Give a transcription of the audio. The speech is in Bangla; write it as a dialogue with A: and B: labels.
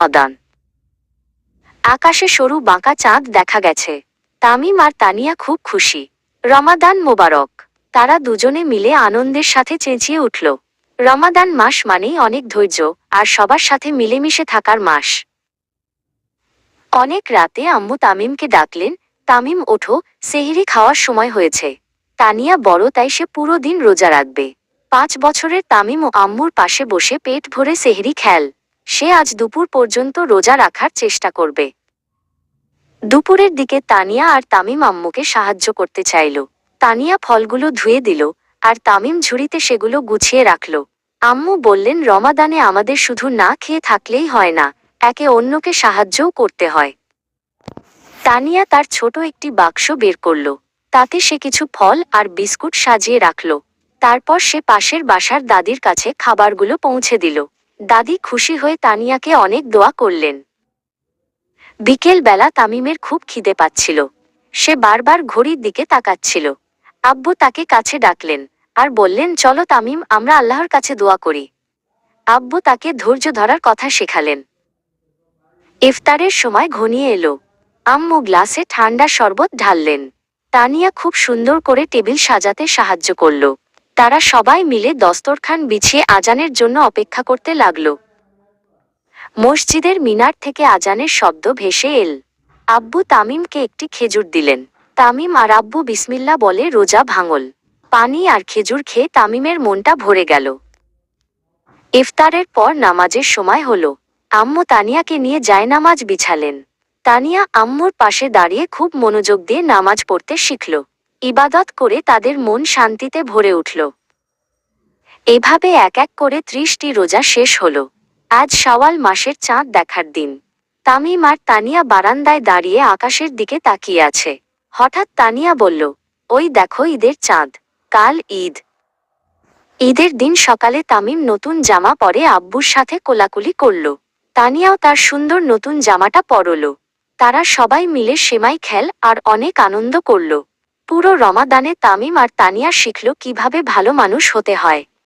A: রমাদান। আকাশে সরু বাঁকা চাঁদ দেখা গেছে। তামিম আর তানিয়া খুব খুশি। রমাদান মোবারক। তারা দুজনে মিলে আনন্দের সাথে চেঁচিয়ে উঠল। রমাদান মাস মানেই অনেক ধৈর্য আর সবার সাথে মিলেমিশে থাকার মাস। অনেক রাতে আম্মু তামিমকে ডাকলেন, তামিম ওঠো, সেহরি খাওয়ার সময় হয়েছে। তানিয়া বড় তাই সে পুরো দিন রোজা রাখবে। 5 বছরের তামিম ও আম্মুর পাশে বসে পেট ভরে সেহরি খেল। সে আজ দুপুর পর্যন্ত রোজা রাখার চেষ্টা করবে। দুপুরের দিকে তানিয়া আর তামিম আম্মুকে সাহায্য করতে চাইল। তানিয়া ফলগুলো ধুয়ে দিল আর তামিম ঝুড়িতে সেগুলো গুছিয়ে রাখল। আম্মু বললেন, রমাদানে আমাদের শুধু না খেয়ে থাকলেই হয় না, একে অন্যকে সাহায্যও করতে হয়। তানিয়া তার ছোট একটি বাক্স বের করল। তাতে সে কিছু ফল আর বিস্কুট সাজিয়ে রাখল। তারপর সে পাশের বাসার দাদির কাছে খাবারগুলো পৌঁছে দিল। দাদি খুশি হয়ে তানিয়াকে অনেক দোয়া করলেন। বিকেল বেলা তামিমের খুব খিদে পাচ্ছিল। সে বারবার ঘড়ির দিকে তাকাচ্ছিল। আব্বু তাকে কাছে ডাকলেন আর বললেন, চলো তামিম, আমরা আল্লাহর কাছে দোয়া করি। আব্বু তাকে ধৈর্য ধরার কথা শেখালেন। ইফতারের সময় ঘনিয়ে এলো। আম্মু গ্লাসে ঠান্ডা শরবত ঢাললেন। তানিয়া খুব সুন্দর করে টেবিল সাজাতে সাহায্য করল। তারা সবাই মিলে দস্তরখান বিছিয়ে আজানের জন্য অপেক্ষা করতে লাগল। মসজিদের মিনার থেকে আজানের শব্দ ভেসে এল। আব্বু তামিমকে একটি খেজুর দিলেন। তামিম আর আব্বু বিসমিল্লাহ বলে রোজা ভাঙল। পানি আর খেজুর খেয়ে তামিমের মনটা ভরে গেল। ইফতারের পর নামাজের সময় হলো। আম্মু তানিয়াকে নিয়ে জায়নামাজ বিছালেন। তানিয়া আম্মুর পাশে দাঁড়িয়ে খুব মনোযোগ দিয়ে নামাজ পড়তে শিখল। ইবাদত করে তাদের মন শান্তিতে ভরে উঠল। এভাবে এক এক করে 30টি রোজা শেষ হলো। আজ শাওয়াল মাসের চাঁদ দেখার দিন। তামিম আর তানিয়া বারান্দায় দাঁড়িয়ে আকাশের দিকে তাকিয়ে আছে। হঠাৎ তানিয়া বলল, ওই দেখো ঈদের চাঁদ, কাল ঈদ। ঈদের দিন সকালে তামিম নতুন জামা পরে আব্বুর সাথে কোলাকুলি করল। তানিয়াও তার সুন্দর নতুন জামাটা পরল। তারা সবাই মিলে সেমাই খেল আর অনেক আনন্দ করল। পুরো রমাদানে তামিম আর তানিয়া শিখল কিভাবে ভালো মানুষ হতে হয়।